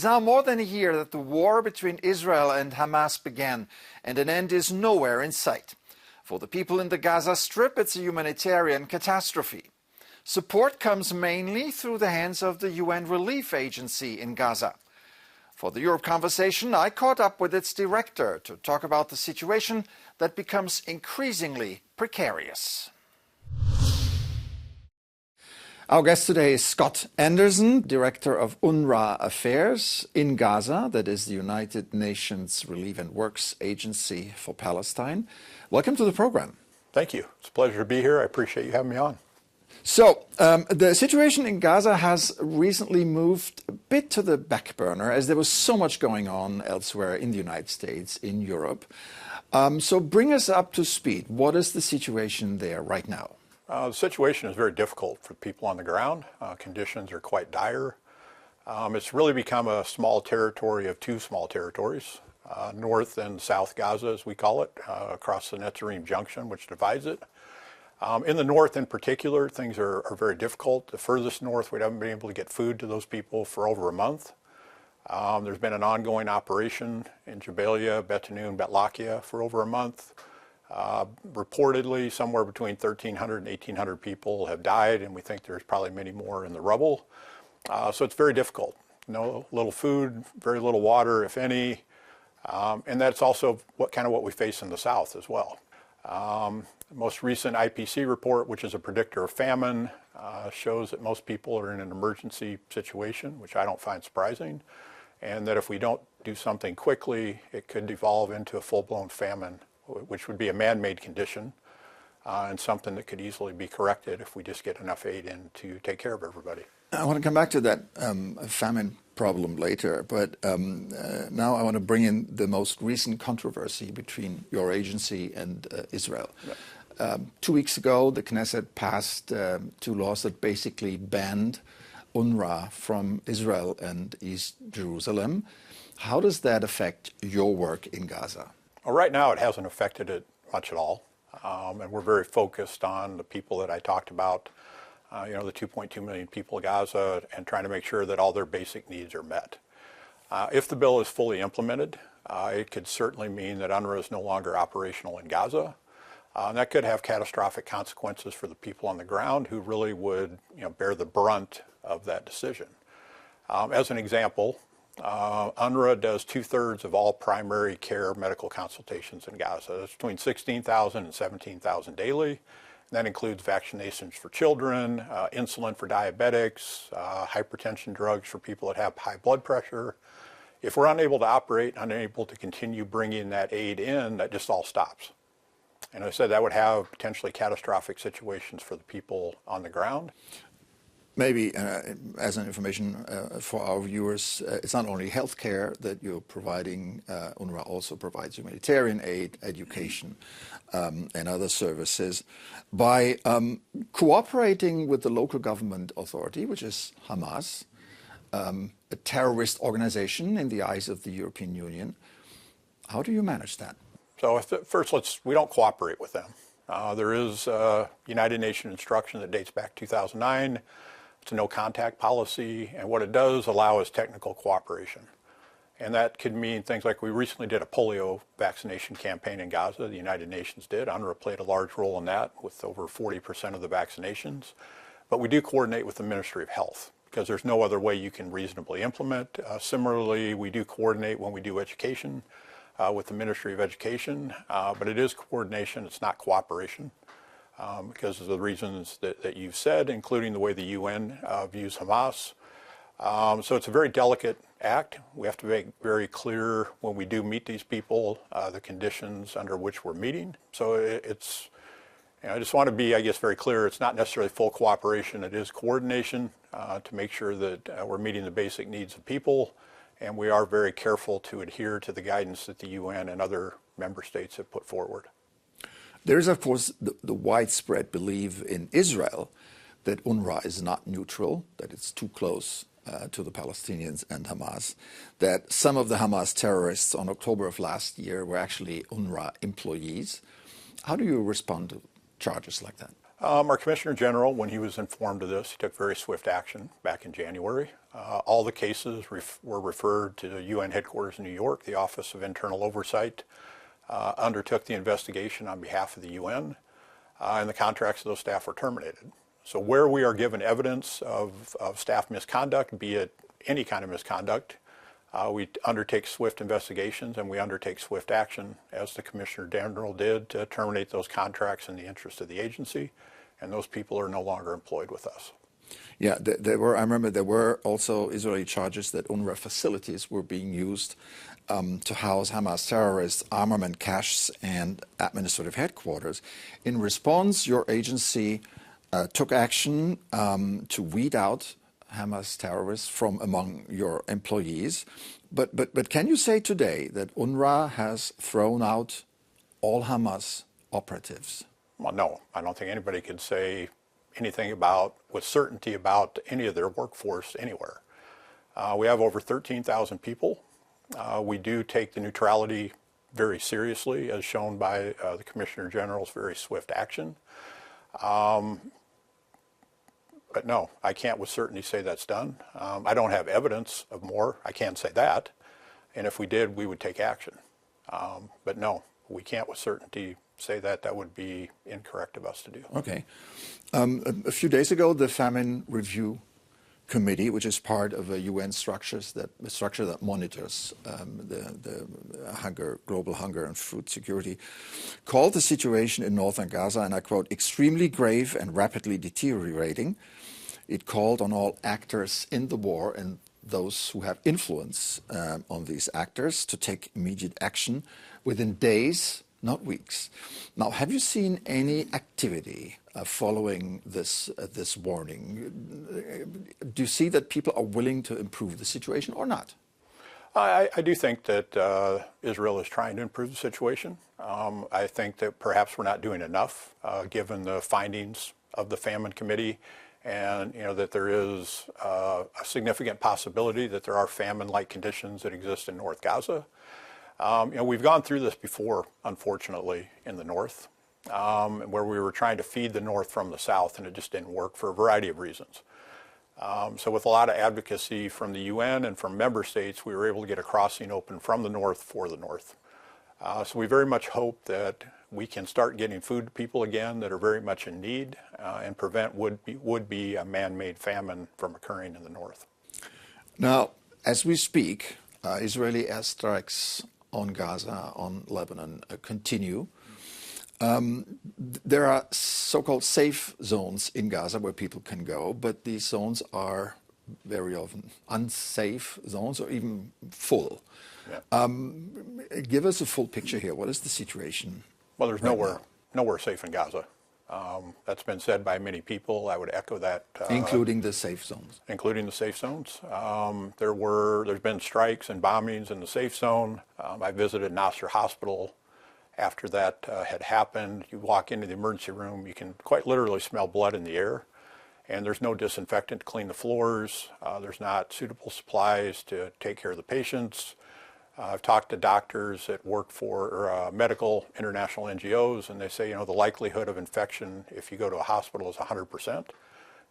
It's now more than a year that the war between Israel and Hamas began, and an end is nowhere in sight. For the people in the Gaza Strip, it's a humanitarian catastrophe. Support comes mainly through the hands of the UN Relief Agency in Gaza. For the Europe Conversation, I caught up with its director to talk about the situation that becomes increasingly precarious. Our guest today is Scott Anderson, Director of UNRWA Affairs in Gaza, that is the United Nations Relief and Works Agency for Palestine. Welcome to the program. Thank you. It's a pleasure to be here. I appreciate you having me on. So, the situation in Gaza has recently moved a bit to the back burner as there was so much going on elsewhere in the United States, in Europe. So bring us up to speed. What is the situation there right now? The situation is very difficult for people on the ground. Conditions are quite dire. It's really become a small territory of two small territories, North and South Gaza, as we call it, across the Netzarim Junction, which divides it. In the north in particular, things are very difficult. The furthest north, we haven't been able to get food to those people for over a month. There's been an ongoing operation in Jabalia, Betanoun, Betlakia for over a month. Reportedly, somewhere between 1,300 and 1,800 people have died, and we think there's probably many more in the rubble. So it's very difficult. No little food, very little water, if any. And that's also what we face in the south as well. The most recent IPC report, which is a predictor of famine, shows that most people are in an emergency situation, which I don't find surprising, and that if we don't do something quickly, it could devolve into a full-blown famine, which would be a man-made condition, and something that could easily be corrected if we just get enough aid in to take care of everybody. I want to come back to that famine problem later, but now I want to bring in the most recent controversy between your agency and Israel. Yeah. 2 weeks ago, the Knesset passed two laws that basically banned UNRWA from Israel and East Jerusalem. How does that affect your work in Gaza? Well, right now, it hasn't affected it much at all, and we're very focused on the people that I talked about, the 2.2 million people of Gaza, and trying to make sure that all their basic needs are met. If the bill is fully implemented, it could certainly mean that UNRWA is no longer operational in Gaza. And that could have catastrophic consequences for the people on the ground who really would bear the brunt of that decision. As an example, UNRWA does 2/3 of all primary care medical consultations in Gaza. That's between 16,000 and 17,000 daily. And that includes vaccinations for children, insulin for diabetics, hypertension drugs for people that have high blood pressure. If we're unable to operate, unable to continue bringing that aid in, that just all stops. And I said that would have potentially catastrophic situations for the people on the ground. Maybe as an information for our viewers, it's not only healthcare that you're providing. UNRWA also provides humanitarian aid, education, and other services. By cooperating with the local government authority, which is Hamas, a terrorist organization in the eyes of the European Union, how do you manage that? So first, we don't cooperate with them. There is a United Nations instruction that dates back 2009. It's a no-contact policy, and what it does allow is technical cooperation. And that could mean things like we recently did a polio vaccination campaign in Gaza. The United Nations did. UNRWA played a large role in that with over 40% of the vaccinations. But we do coordinate with the Ministry of Health because there's no other way you can reasonably implement. Similarly, we do coordinate when we do education with the Ministry of Education, but it is coordination, it's not cooperation, because of the reasons that you've said, including the way the UN views Hamas. So it's a very delicate act. We have to make very clear when we do meet these people, the conditions under which we're meeting. So it's, I just want to be, very clear, it's not necessarily full cooperation, it is coordination to make sure that we're meeting the basic needs of people. And we are very careful to adhere to the guidance that the UN and other member states have put forward. There is, of course, the widespread belief in Israel that UNRWA is not neutral, that it's too close to the Palestinians and Hamas, that some of the Hamas terrorists on October of last year were actually UNRWA employees. How do you respond charges like that? Our Commissioner General, when he was informed of this, he took very swift action back in January. All the cases were referred to the UN headquarters in New York. The Office of Internal Oversight undertook the investigation on behalf of the UN, and the contracts of those staff were terminated. So where we are given evidence of staff misconduct, be it any kind of misconduct, we undertake swift investigations and we undertake swift action, as the Commissioner General did, to terminate those contracts in the interest of the agency, and those people are no longer employed with us. Yeah, I remember there were also Israeli charges that UNRWA facilities were being used to house Hamas terrorists, armament caches, and administrative headquarters. In response, your agency took action to weed out Hamas terrorists from among your employees. But can you say today that UNRWA has thrown out all Hamas operatives? Well, no, I don't think anybody could say anything with certainty about any of their workforce anywhere. We have over 13,000 people. We do take the neutrality very seriously, as shown by the Commissioner General's very swift action. But no, I can't with certainty say that's done. I don't have evidence of more. I can't say that. And if we did, we would take action. But no, we can't with certainty say that. That would be incorrect of us to do. Okay. A few days ago, the Famine Review Committee, which is part of a UN structure that monitors the global hunger and food security, called the situation in northern Gaza, and I quote, extremely grave and rapidly deteriorating. It called on all actors in the war and those who have influence on these actors to take immediate action within days, not weeks. Now, have you seen any activity following this warning? Do you see that people are willing to improve the situation or not? I do think that Israel is trying to improve the situation. I think that perhaps we're not doing enough, given the findings of the Famine Committee, and that there is a significant possibility that there are famine-like conditions that exist in North Gaza. We've gone through this before, unfortunately, in the north, where we were trying to feed the north from the south, and it just didn't work for a variety of reasons. So with a lot of advocacy from the UN and from member states, we were able to get a crossing open from the north for the north. So we very much hope that we can start getting food to people again that are very much in need, and prevent would be a man-made famine from occurring in the north. Now, as we speak, Israeli airstrikes on Gaza, on Lebanon, continue. There are so-called safe zones in Gaza where people can go, but these zones are very often unsafe zones or even full. Yeah. Give us a full picture here. What is the situation? Well, there's nowhere safe in Gaza. That's been said by many people. I would echo that. Including the safe zones. Including the safe zones. There's been strikes and bombings in the safe zone. I visited Nasser Hospital after that had happened. You walk into the emergency room, you can quite literally smell blood in the air, and there's no disinfectant to clean the floors. There's not suitable supplies to take care of the patients. I've talked to doctors that work for medical international NGOs, and they say, the likelihood of infection if you go to a hospital is 100%,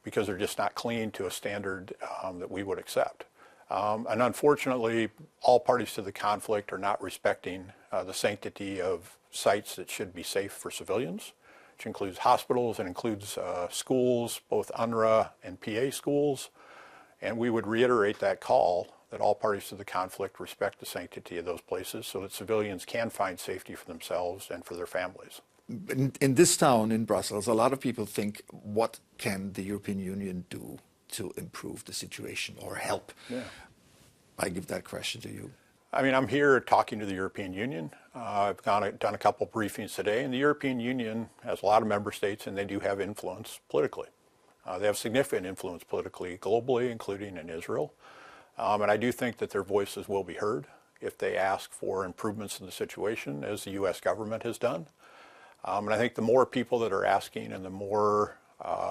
because they're just not clean to a standard that we would accept. And unfortunately, all parties to the conflict are not respecting the sanctity of sites that should be safe for civilians, which includes hospitals and includes schools, both UNRWA and PA schools. And we would reiterate that call that all parties to the conflict respect the sanctity of those places so that civilians can find safety for themselves and for their families. In this town, in Brussels, a lot of people think, what can the European Union do to improve the situation or help? Yeah. I give that question to you. I mean, I'm here talking to the European Union. I've done a couple briefings today, and the European Union has a lot of member states, and they do have influence politically. They have significant influence politically, globally, including in Israel. And I do think that their voices will be heard if they ask for improvements in the situation, as the U.S. government has done. And I think the more people that are asking and the more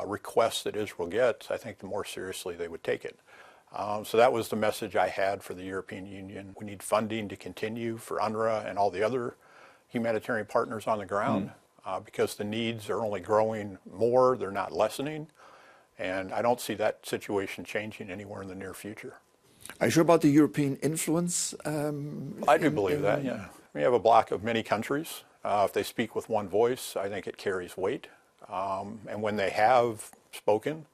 requests that Israel gets, I think the more seriously they would take it. So that was the message I had for the European Union. We need funding to continue for UNRWA and all the other humanitarian partners on the ground. because the needs are only growing more, they're not lessening, and I don't see that situation changing anywhere in the near future. Are you sure about the European influence? I do believe that, yeah. We have a bloc of many countries. If they speak with one voice, I think it carries weight. And when they have spoken,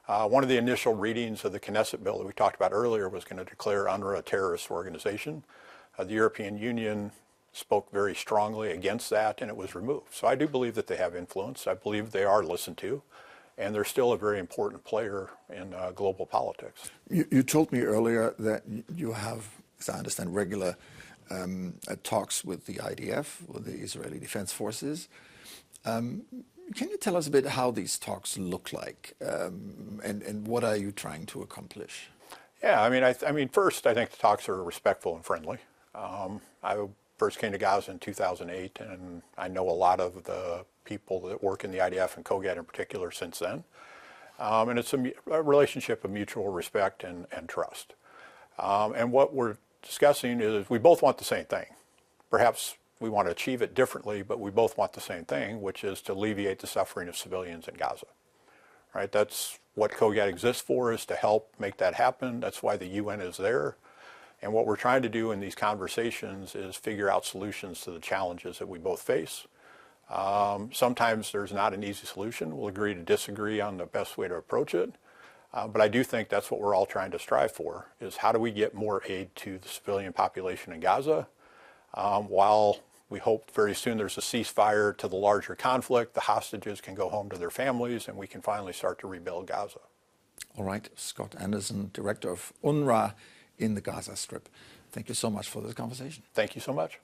one of the initial readings of the Knesset bill that we talked about earlier was going to declare UNRWA a terrorist organization. The European Union spoke very strongly against that, and it was removed. So I do believe that they have influence. I believe they are listened to, and they're still a very important player in global politics. You told me earlier that you have, as I understand, regular talks with the IDF, with the Israeli Defense Forces. Can you tell us a bit how these talks look like, and what are you trying to accomplish? Yeah, I mean, first, I think the talks are respectful and friendly. I first came to Gaza in 2008, and I know a lot of the people that work in the IDF and COGAT in particular since then. And it's a relationship of mutual respect and trust. And what we're discussing is we both want the same thing. Perhaps we want to achieve it differently, but we both want the same thing, which is to alleviate the suffering of civilians in Gaza. Right? That's what COGAT exists for, is to help make that happen. That's why the UN is there. And what we're trying to do in these conversations is figure out solutions to the challenges that we both face. Sometimes there's not an easy solution. We'll agree to disagree on the best way to approach it. But I do think that's what we're all trying to strive for, is how do we get more aid to the civilian population in Gaza, while we hope very soon there's a ceasefire to the larger conflict, the hostages can go home to their families, and we can finally start to rebuild Gaza. All right, Scott Anderson, Director of UNRWA in the Gaza Strip. Thank you so much for this conversation. Thank you so much.